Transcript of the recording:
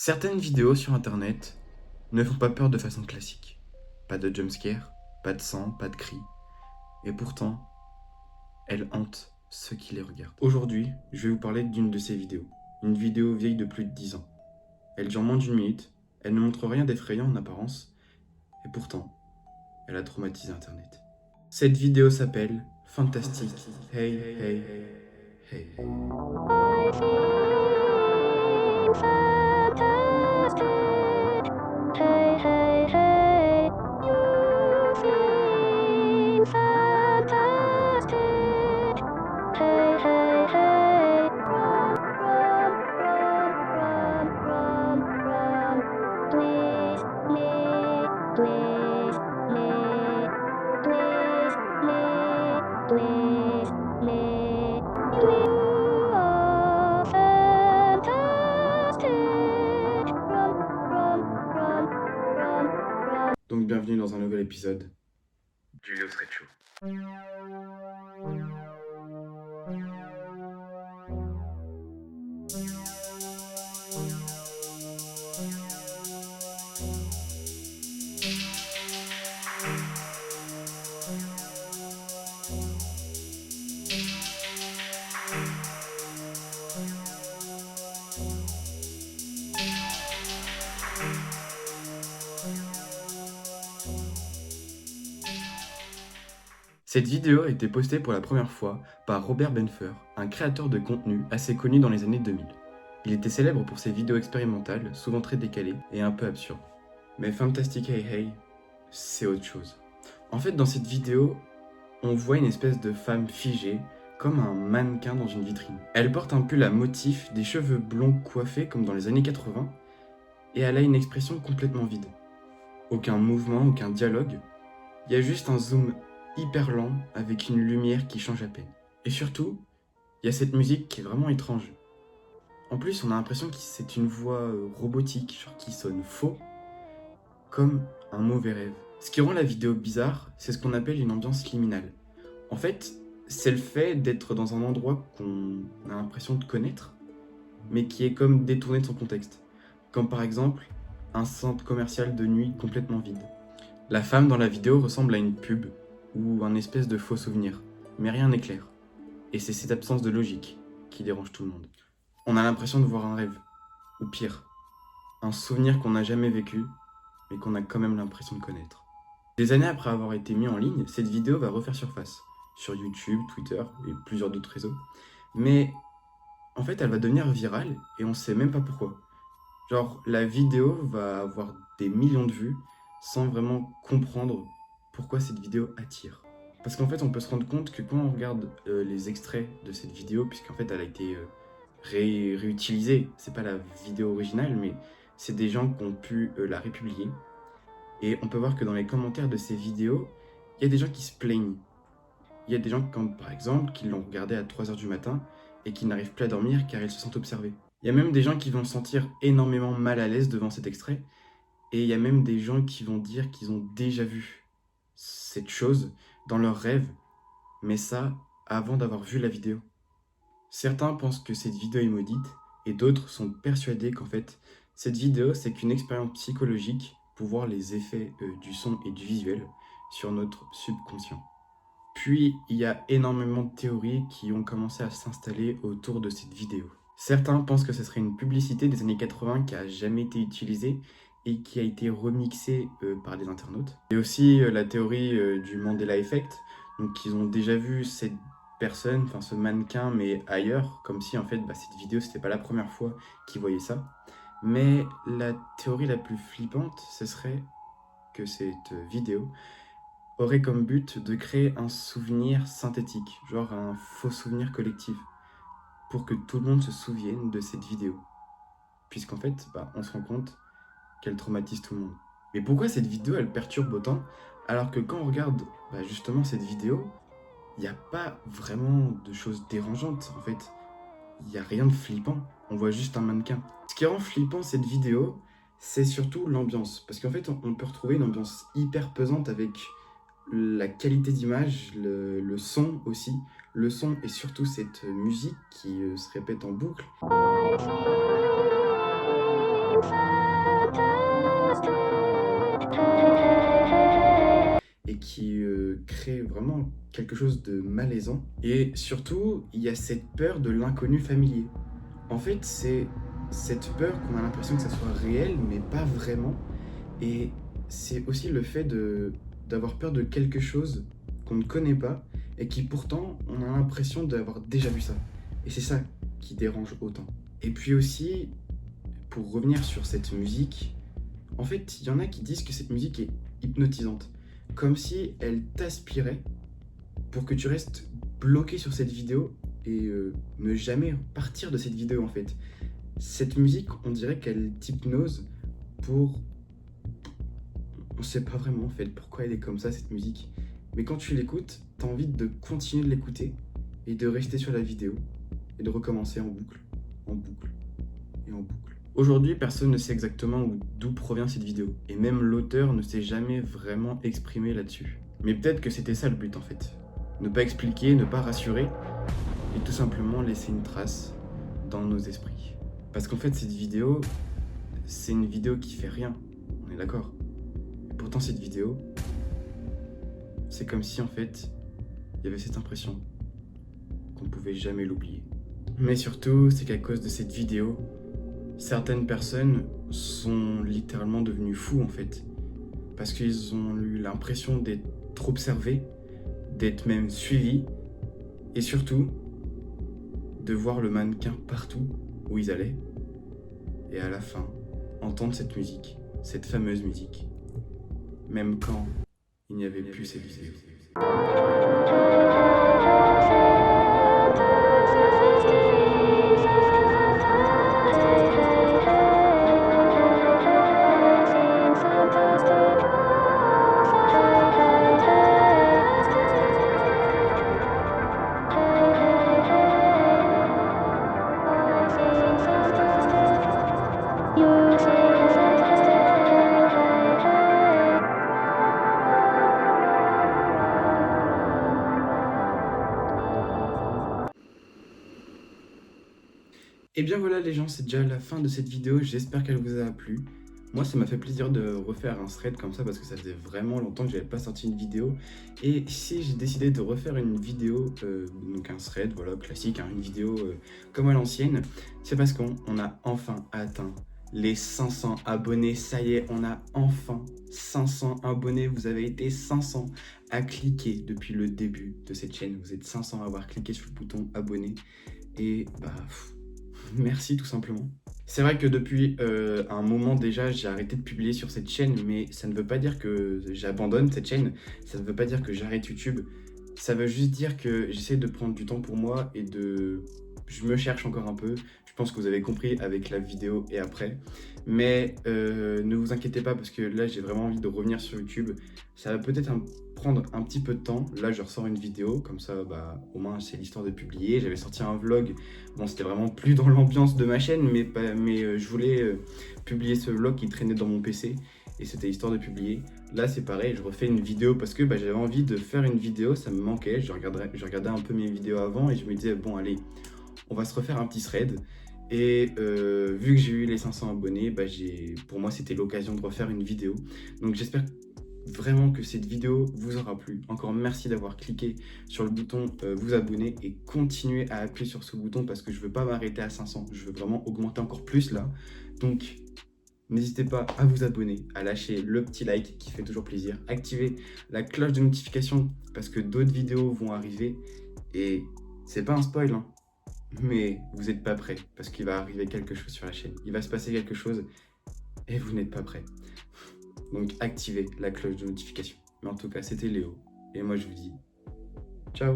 Certaines vidéos sur internet ne font pas peur de façon classique. Pas de jumpscare, pas de sang, pas de cris. Et pourtant, elles hantent ceux qui les regardent. Aujourd'hui, je vais vous parler d'une de ces vidéos. Une vidéo vieille de plus de 10 ans. Elle dure moins d'1 minute, elle ne montre rien d'effrayant en apparence, et pourtant, elle a traumatisé internet. Cette vidéo s'appelle Fantastic Hey Hey Hey. Hey, hey, hey, you feel fantastic. Hey, hey, hey, run. Please me, please me, please me. You are fantastic. Run. Donc bienvenue dans un nouvel épisode du Leo Street Show. Cette vidéo a été postée pour la première fois par Robert Benfer, un créateur de contenu assez connu dans les années 2000. Il était célèbre pour ses vidéos expérimentales, souvent très décalées et un peu absurdes. Mais Fantastic Hey Hey, c'est autre chose. En fait, dans cette vidéo, on voit une espèce de femme figée, comme un mannequin dans une vitrine. Elle porte un pull à motif, des cheveux blonds coiffés comme dans les années 80, et elle a une expression complètement vide. Aucun mouvement, aucun dialogue, il y a juste un zoom hyper lent avec une lumière qui change à peine. Et surtout, il y a cette musique qui est vraiment étrange. En plus, on a l'impression que c'est une voix robotique, genre qui sonne faux, comme un mauvais rêve. Ce qui rend la vidéo bizarre, c'est ce qu'on appelle une ambiance liminale. En fait, c'est le fait d'être dans un endroit qu'on a l'impression de connaître, mais qui est comme détourné de son contexte. Comme par exemple, un centre commercial de nuit complètement vide. La femme dans la vidéo ressemble à une pub ou un espèce de faux souvenir, mais rien n'est clair. Et c'est cette absence de logique qui dérange tout le monde. On a l'impression de voir un rêve, ou pire, un souvenir qu'on n'a jamais vécu, mais qu'on a quand même l'impression de connaître. Des années après avoir été mis en ligne, cette vidéo va refaire surface, sur YouTube, Twitter et plusieurs d'autres réseaux. Mais en fait, elle va devenir virale et on sait même pas pourquoi. Genre, la vidéo va avoir des millions de vues sans vraiment comprendre pourquoi cette vidéo attire. Parce qu'en fait, on peut se rendre compte que quand on regarde les extraits de cette vidéo, puisqu'en fait, elle a été réutilisée, c'est pas la vidéo originale, mais c'est des gens qui ont pu la républier. Et on peut voir que dans les commentaires de ces vidéos, il y a des gens qui se plaignent. Il y a des gens, comme par exemple, qui l'ont regardé à 3h du matin et qui n'arrivent plus à dormir car ils se sentent observés. Il y a même des gens qui vont se sentir énormément mal à l'aise devant cet extrait. Et il y a même des gens qui vont dire qu'ils ont déjà vu cette chose dans leurs rêves, mais ça avant d'avoir vu la vidéo. Certains pensent que cette vidéo est maudite, et d'autres sont persuadés qu'en fait, cette vidéo c'est qu'une expérience psychologique pour voir les effets du son et du visuel sur notre subconscient. Puis, il y a énormément de théories qui ont commencé à s'installer autour de cette vidéo. Certains pensent que ce serait une publicité des années 80 qui a jamais été utilisée et qui a été remixée par les internautes. Et aussi la théorie du Mandela Effect, donc ils ont déjà vu cette personne, enfin ce mannequin, mais ailleurs, comme si en fait cette vidéo c'était pas la première fois qu'ils voyaient ça. Mais la théorie la plus flippante, ce serait que cette vidéo aurait comme but de créer un souvenir synthétique, genre un faux souvenir collectif, pour que tout le monde se souvienne de cette vidéo. Puisqu'en fait, on se rend compte qu'elle traumatise tout le monde. Mais pourquoi cette vidéo, elle perturbe autant, alors que quand on regarde justement cette vidéo, il n'y a pas vraiment de choses dérangeantes, en fait. Il n'y a rien de flippant, on voit juste un mannequin. Ce qui rend flippant cette vidéo, c'est surtout l'ambiance. Parce qu'en fait, on peut retrouver une ambiance hyper pesante avec la qualité d'image, le son aussi. Le son et surtout cette musique qui se répète en boucle. et qui crée vraiment quelque chose de malaisant. Et surtout, il y a cette peur de l'inconnu familier. En fait, c'est cette peur qu'on a l'impression que ça soit réel, mais pas vraiment. Et c'est aussi le fait d'avoir peur de quelque chose qu'on ne connaît pas et qui pourtant, on a l'impression d'avoir déjà vu ça. Et c'est ça qui dérange autant. Et puis aussi, pour revenir sur cette musique, en fait, il y en a qui disent que cette musique est hypnotisante. Comme si elle t'aspirait pour que tu restes bloqué sur cette vidéo et ne jamais partir de cette vidéo en fait. Cette musique, on dirait qu'elle t'hypnose pour... On sait pas vraiment en fait pourquoi elle est comme ça cette musique. Mais quand tu l'écoutes, t'as envie de continuer de l'écouter et de rester sur la vidéo et de recommencer en boucle, en boucle et en boucle. Aujourd'hui, personne ne sait exactement d'où provient cette vidéo, et même l'auteur ne s'est jamais vraiment exprimé là-dessus. Mais peut-être que c'était ça le but en fait. Ne pas expliquer, ne pas rassurer, et tout simplement laisser une trace dans nos esprits. Parce qu'en fait, cette vidéo, c'est une vidéo qui fait rien, on est d'accord. Et pourtant, cette vidéo, c'est comme si en fait, il y avait cette impression qu'on ne pouvait jamais l'oublier. Mais surtout, c'est qu'à cause de cette vidéo, certaines personnes sont littéralement devenues fous en fait. Parce qu'ils ont eu l'impression d'être trop observés, d'être même suivis, et surtout, de voir le mannequin partout où ils allaient. Et à la fin, entendre cette musique, cette fameuse musique, même quand il n'y avait plus cette vidéo. Et bien voilà les gens, c'est déjà la fin de cette vidéo, j'espère qu'elle vous a plu. Moi ça m'a fait plaisir de refaire un thread comme ça parce que ça faisait vraiment longtemps que j'avais pas sorti une vidéo. Et ici j'ai décidé de refaire une vidéo, donc un thread, voilà, classique, hein, une vidéo comme à l'ancienne. C'est parce qu'on a enfin atteint les 500 abonnés, ça y est, on a enfin 500 abonnés, vous avez été 500 à cliquer depuis le début de cette chaîne. Vous êtes 500 à avoir cliqué sur le bouton abonner et bah... Merci tout simplement. C'est vrai que depuis un moment déjà, j'ai arrêté de publier sur cette chaîne, mais ça ne veut pas dire que j'abandonne cette chaîne, ça ne veut pas dire que j'arrête YouTube, ça veut juste dire que j'essaie de prendre du temps pour moi et je me cherche encore un peu. Je pense que vous avez compris avec la vidéo et après. Mais ne vous inquiétez pas parce que là, j'ai vraiment envie de revenir sur YouTube. Ça va peut-être prendre un petit peu de temps. Là, je ressors une vidéo, comme ça, bah, au moins, c'est l'histoire de publier. J'avais sorti un vlog. Bon, c'était vraiment plus dans l'ambiance de ma chaîne, mais je voulais publier ce vlog qui traînait dans mon PC. Et c'était histoire de publier. Là, c'est pareil, je refais une vidéo parce que bah, j'avais envie de faire une vidéo, ça me manquait. Je regardais un peu mes vidéos avant et je me disais, bon, allez, on va se refaire un petit thread. Et vu que j'ai eu les 500 abonnés, bah, pour moi, c'était l'occasion de refaire une vidéo. Donc, j'espère vraiment que cette vidéo vous aura plu. Encore merci d'avoir cliqué sur le bouton vous abonner et continuez à appuyer sur ce bouton parce que je ne veux pas m'arrêter à 500. Je veux vraiment augmenter encore plus là. Donc, n'hésitez pas à vous abonner, à lâcher le petit like qui fait toujours plaisir. Activez la cloche de notification parce que d'autres vidéos vont arriver. Et c'est pas un spoil, hein, mais vous n'êtes pas prêts parce qu'il va arriver quelque chose sur la chaîne. Il va se passer quelque chose et vous n'êtes pas prêts. Donc activez la cloche de notification. Mais en tout cas, c'était Léo. Et moi, je vous dis ciao.